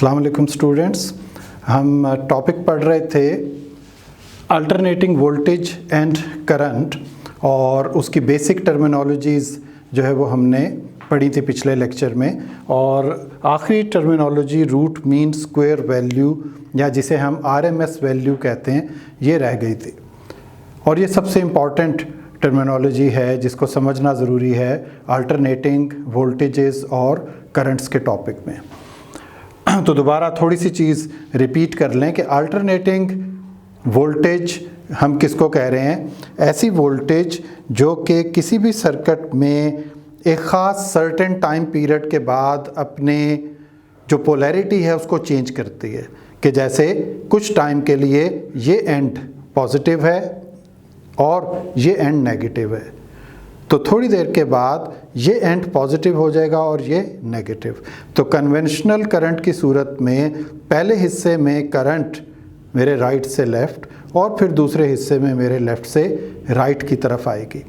अस्सलाम वालेकुम स्टूडेंट्स, हम टॉपिक पढ़ रहे थे अल्टरनेटिंग वोल्टेज एंड करंट और उसकी बेसिक टर्मिनोलॉजीज़ जो है वो हमने पढ़ी थी पिछले लेक्चर में। और आखिरी terminology root mean square value या जिसे हम आरएमएस वैल्यू कहते हैं, ये रह गई थी। और ये सबसे इम्पॉर्टेंट टर्मिनोलॉजी है जिसको समझना ज़रूरी है अल्टरनेटिंग वोल्टेजेस और करंट्स के टॉपिक में। तो दोबारा थोड़ी सी चीज़ रिपीट कर लें कि अल्टरनेटिंग वोल्टेज हम किसको कह रहे हैं? ऐसी वोल्टेज जो कि किसी भी सर्किट में एक ख़ास सर्टेन टाइम पीरियड के बाद अपने जो पोलैरिटी है उसको चेंज करती है, कि जैसे कुछ टाइम के लिए ये एंड पॉजिटिव है और ये एंड नेगेटिव है, तो थोड़ी देर के बाद ये एंड पॉजिटिव हो जाएगा और ये नेगेटिव। तो कन्वेंशनल करंट की सूरत में पहले हिस्से में करंट मेरे राइट से लेफ़्ट और फिर दूसरे हिस्से में मेरे लेफ़्ट से राइट की तरफ आएगी।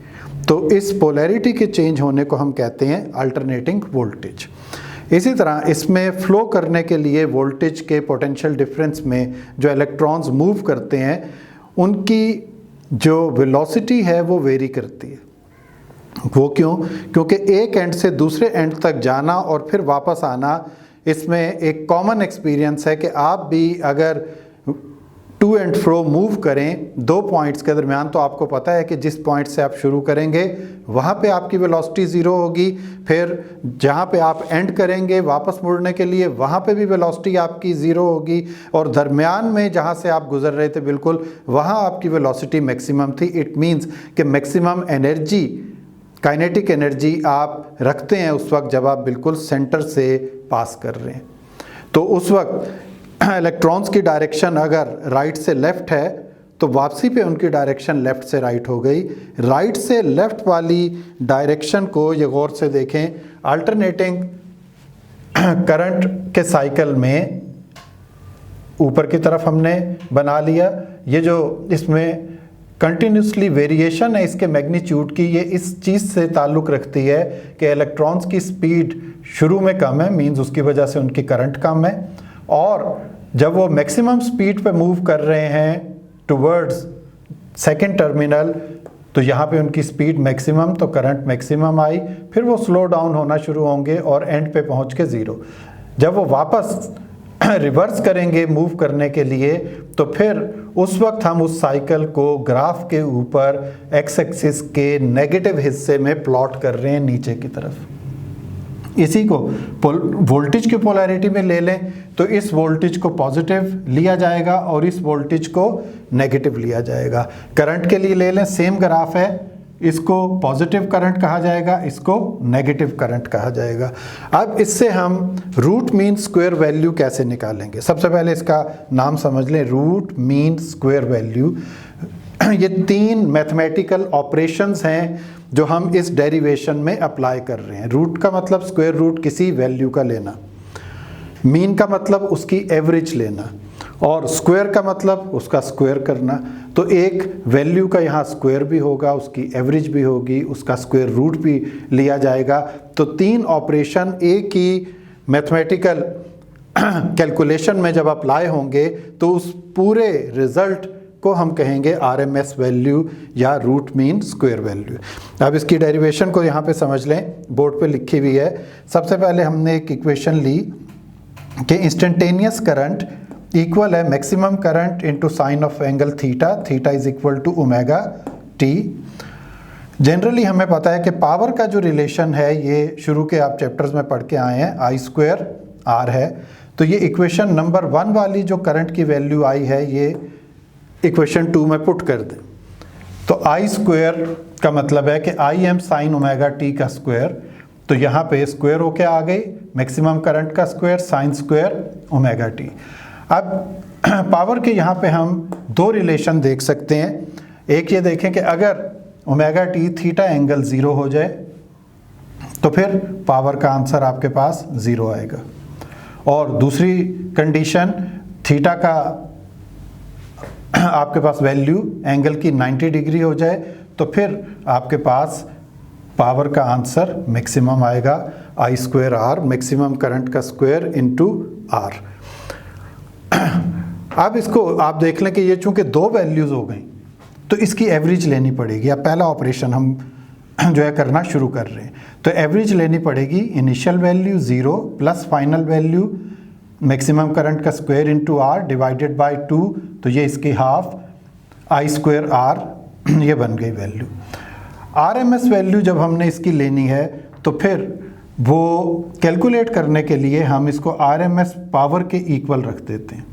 तो इस पोलैरिटी के चेंज होने को हम कहते हैं अल्टरनेटिंग वोल्टेज। इसी तरह इसमें फ़्लो करने के लिए वोल्टेज के पोटेंशियल डिफरेंस में जो इलेक्ट्रॉन्स मूव करते हैं उनकी जो वेलोसिटी है वो वेरी करती है। वो क्यों? क्योंकि एक एंड से दूसरे एंड तक जाना और फिर वापस आना, इसमें एक कॉमन एक्सपीरियंस है कि आप भी अगर टू एंड फ्रो मूव करें दो पॉइंट्स के दरमियान, तो आपको पता है कि जिस पॉइंट से आप शुरू करेंगे वहाँ पे आपकी वेलोसिटी ज़ीरो होगी, फिर जहाँ पे आप एंड करेंगे वापस मुड़ने के लिए वहाँ पे भी वेलोसिटी आपकी ज़ीरो होगी, और दरमियान में जहाँ से आप गुजर रहे थे बिल्कुल वहाँ आपकी वेलोसिटी मैक्सिमम थी। इट मीन्स कि मैक्सिमम एनर्जी, काइनेटिक एनर्जी आप रखते हैं उस वक्त जब आप बिल्कुल सेंटर से पास कर रहे हैं। तो उस वक्त इलेक्ट्रॉन्स की डायरेक्शन अगर राइट से लेफ़्ट है तो वापसी पे उनकी डायरेक्शन लेफ़्ट से राइट हो गई। राइट से लेफ़्ट वाली डायरेक्शन को ये गौर से देखें, अल्टरनेटिंग करंट के साइकिल में ऊपर की तरफ हमने बना लिया। ये जो इसमें कंटिन्यूसली वेरिएशन है इसके मैग्नीट्यूड की, ये इस चीज़ से ताल्लुक़ रखती है कि इलेक्ट्रॉन्स की स्पीड शुरू में कम है, मींस उसकी वजह से उनकी करंट कम है, और जब वो मैक्सिमम स्पीड पे मूव कर रहे हैं टुवर्ड्स सेकंड टर्मिनल तो यहाँ पे उनकी स्पीड मैक्सिमम, तो करंट मैक्सिमम आई, फिर वो स्लो डाउन होना शुरू होंगे और एंड पे पहुँच के ज़ीरो। जब वो वापस रिवर्स करेंगे मूव करने के लिए तो फिर उस वक्त हम उस साइकिल को ग्राफ के ऊपर एक्स एक्सिस के नेगेटिव हिस्से में प्लॉट कर रहे हैं नीचे की तरफ। इसी को वोल्टेज की पोलैरिटी में ले लें तो इस वोल्टेज को पॉजिटिव लिया जाएगा और इस वोल्टेज को नेगेटिव लिया जाएगा। करंट के लिए ले लें, सेम ग्राफ है, इसको पॉजिटिव करंट कहा जाएगा, इसको नेगेटिव करंट कहा जाएगा। अब इससे हम रूट मीन स्क्वायर वैल्यू कैसे निकालेंगे? सबसे पहले इसका नाम समझ लें, रूट मीन स्क्वायर वैल्यू। ये तीन मैथमेटिकल ऑपरेशंस हैं जो हम इस डेरिवेशन में अप्लाई कर रहे हैं। रूट का मतलब स्क्वायर रूट किसी वैल्यू का लेना, मीन का मतलब उसकी एवरेज लेना, और स्क्वायर का मतलब उसका स्क्वायर करना। तो एक वैल्यू का यहाँ स्क्वायर भी होगा, उसकी एवरेज भी होगी, उसका स्क्वायर रूट भी लिया जाएगा। तो तीन ऑपरेशन एक ही मैथमेटिकल कैलकुलेशन में जब अप्लाई होंगे तो उस पूरे रिज़ल्ट को हम कहेंगे आरएमएस वैल्यू या रूट मीन स्क्वायर वैल्यू। अब इसकी डेरिवेशन को यहाँ पे समझ लें, बोर्ड पे लिखी हुई है। सबसे पहले हमने एक इक्वेशन ली कि इंस्टेंटेनियस करंट इक्वल है maximum current into sine of angle theta, theta is equal to omega T. Generally हमें पता है कि पावर का जो रिलेशन है ये शुरू के आप चैप्टर्स में पढ़ के आए हैं, आई स्क्वायर आर है। तो ये इक्वेशन नंबर 1 वाली जो करंट की वैल्यू आई है ये इक्वेशन 2 में पुट कर दें। तो आई स्क्वायर का मतलब है कि I am sine omega T का स्क्वायर, तो यहाँ पे स्क्वायर होके आ गई मैक्सिमम करंट का square sine square omega T. अब पावर के यहाँ पे हम दो रिलेशन देख सकते हैं। एक ये देखें कि अगर ओमेगा टी थीटा एंगल 0 हो जाए तो फिर पावर का आंसर आपके पास 0 आएगा, और दूसरी कंडीशन थीटा का आपके पास वैल्यू एंगल की 90 डिग्री हो जाए तो फिर आपके पास पावर का आंसर मैक्सिमम आएगा, आई स्क्वायर आर, मैक्सिमम करंट का स्क्वायर इनटू आर। अब इसको आप देख लें कि ये चूंकि दो वैल्यूज़ हो गई तो इसकी एवरेज लेनी पड़ेगी। अब पहला ऑपरेशन हम जो है करना शुरू कर रहे हैं, तो एवरेज लेनी पड़ेगी initial value 0 plus final value maximum current का square into R divided by 2, तो ये इसकी हाफ आई स्क्वायर आर, ये बन गई वैल्यू। आरएमएस वैल्यू जब हमने इसकी लेनी है तो फिर वो कैलकुलेट करने के लिए हम इसको आरएमएस पावर के इक्वल रख देते हैं।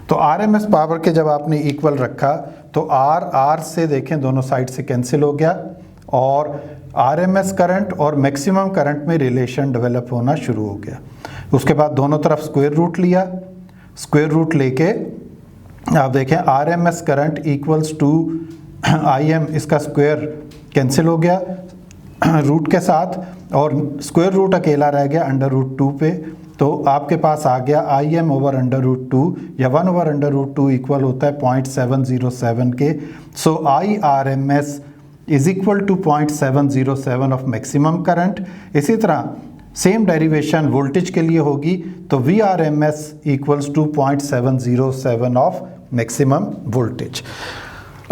तो आरएमएस पावर के जब आपने इक्वल रखा तो आर से देखें दोनों साइड से कैंसिल हो गया और आरएमएस करंट और मैक्सिमम करंट में रिलेशन डेवलप होना शुरू हो गया। उसके बाद दोनों तरफ स्क्वायर रूट लिया, स्क्वायर रूट लेके आप देखें RMS current equals to IM, इसका स्क्वायर कैंसिल हो गया रूट के साथ और स्क्वायर रूट अकेला रह गया अंडर रूट 2 पे, तो आपके पास आ गया I M over under root 2 या 1 ओवर अंडर रूट 2 इक्वल होता है 0.707 के। So I R M S is equal to 0.707 of maximum current. इसी तरह सेम डेरिवेशन वोल्टेज के लिए होगी, तो V R M S equals to 0.707 of maximum voltage.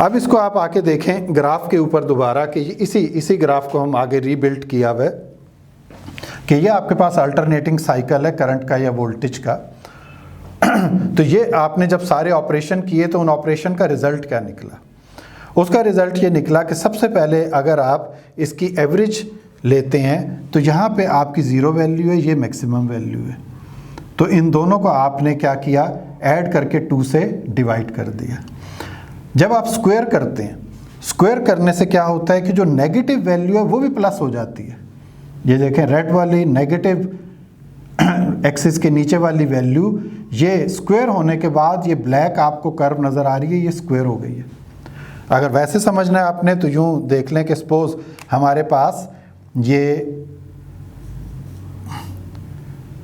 अब इसको आप आके देखें ग्राफ के ऊपर दोबारा कि इसी ग्राफ को हम आगे रीबिल्ड किया हुआ है कि ये आपके पास अल्टरनेटिंग साइकिल है करंट का या वोल्टेज का। तो ये आपने जब सारे ऑपरेशन किए तो उन ऑपरेशन का रिजल्ट क्या निकला? उसका रिजल्ट ये निकला कि सबसे पहले अगर आप इसकी एवरेज लेते हैं तो यहाँ पे आपकी ज़ीरो वैल्यू है, ये मैक्सिमम वैल्यू है, तो इन दोनों को आपने क्या किया, ऐड करके 2 से डिवाइड कर दिया। जब आप स्क्वायर करते हैं, स्क्वायर करने से क्या होता है कि जो नेगेटिव वैल्यू है वो भी प्लस हो जाती है। ये देखें रेड वाली नेगेटिव एक्सिस के नीचे वाली वैल्यू, ये स्क्वायर होने के बाद ये ब्लैक आपको कर्व नज़र आ रही है, ये स्क्वायर हो गई है। अगर वैसे समझना है आपने तो यूँ देख लें कि सपोज हमारे पास ये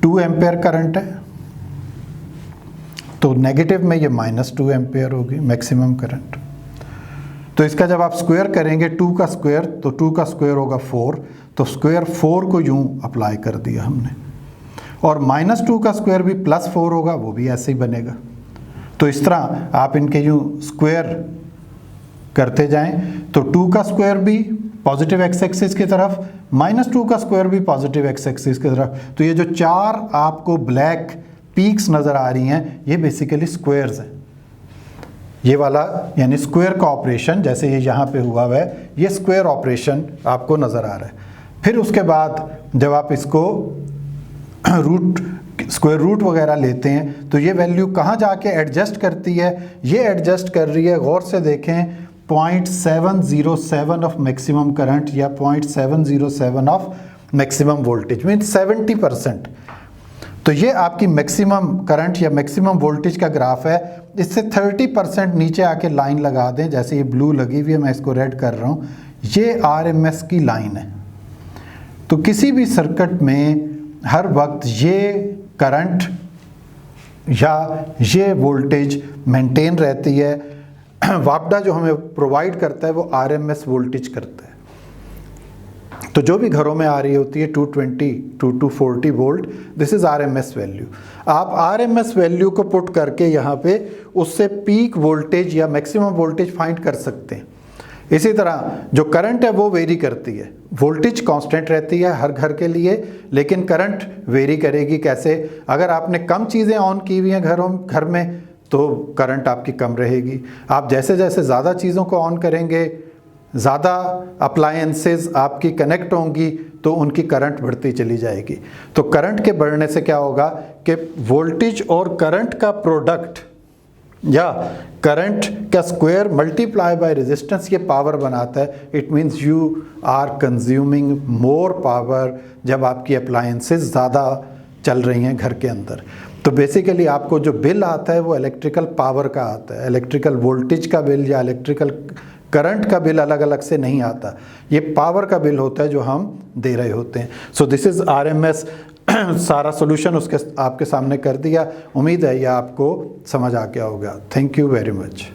2 एम्पेयर करंट है, तो नेगेटिव में ये -2 एम्पेयर होगी मैक्सिमम करंट। तो इसका जब आप स्क्वायर करेंगे 2 का स्क्वायर, तो 2 का स्क्वायर होगा 4, तो स्क्वायर 4 को यूं अप्लाई कर दिया हमने, और -2 का स्क्वायर भी +4 होगा, वो भी ऐसे ही बनेगा। तो इस तरह आप इनके यूं स्क्वायर करते जाएं, तो 2 का स्क्वायर भी पॉजिटिव एक्स एक्सिस की तरफ, -2 का स्क्वायर भी पॉजिटिव एक्स एक्सिस की तरफ। तो ये जो 4 आपको ब्लैक पीक्स नज़र आ रही हैं, ये बेसिकली स्क्वायर्स हैं। ये वाला यानी स्क्वायर का ऑपरेशन जैसे ये यहाँ पे हुआ है, ये स्क्वायर ऑपरेशन आपको नज़र आ रहा है। फिर उसके बाद जब आप इसको स्क्वायर रूट वगैरह लेते हैं तो ये वैल्यू कहाँ जाके एडजस्ट करती है, ये एडजस्ट कर रही है, गौर से देखें, 0.707 ऑफ मैक्सिमम करंट या 0.707 ऑफ मैक्सिमम वोल्टेज, मीन्स 70%। तो ये आपकी मैक्सिमम करंट या मैक्सिमम वोल्टेज का ग्राफ है। इससे 30% नीचे आके लाइन लगा दें, जैसे ये ब्लू लगी हुई है, मैं इसको रेड कर रहा हूँ, ये आरएमएस की लाइन है। तो किसी भी सर्किट में हर वक्त ये करंट या ये वोल्टेज मेंटेन रहती है। वापडा जो हमें प्रोवाइड करता है वो आरएमएस वोल्टेज करता है। तो जो भी घरों में आ रही होती है 220 to 240 volt, this is RMS value. आप आरएमएस वैल्यू को पुट करके यहाँ पे उससे पीक वोल्टेज या मैक्सिमम वोल्टेज फाइंड कर सकते हैं। इसी तरह जो करंट है वो वेरी करती है, वोल्टेज कांस्टेंट रहती है हर घर के लिए, लेकिन करंट वेरी करेगी। कैसे? अगर आपने कम चीज़ें ऑन की हुई हैं घर में तो करंट आपकी कम रहेगी। आप जैसे जैसे ज़्यादा चीज़ों को ऑन करेंगे, ज़्यादा अप्लायंसेस आपकी कनेक्ट होंगी, तो उनकी करंट बढ़ती चली जाएगी। तो करंट के बढ़ने से क्या होगा कि वोल्टेज और करंट का प्रोडक्ट या करंट का स्क्वायर मल्टीप्लाई बाय रेजिस्टेंस ये पावर बनाता है। It means you are consuming more power जब आपकी अप्लायंसेस ज़्यादा चल रही हैं घर के अंदर। तो बेसिकली आपको जो बिल आता है वो इलेक्ट्रिकल पावर का आता है, इलेक्ट्रिकल वोल्टेज का बिल या इलेक्ट्रिकल करंट का बिल अलग अलग से नहीं आता, ये पावर का बिल होता है जो हम दे रहे होते हैं। So this is RMS. सारा सोल्यूशन उसके आपके सामने कर दिया। उम्मीद है ये आपको समझ आ गया होगा। Thank you very much.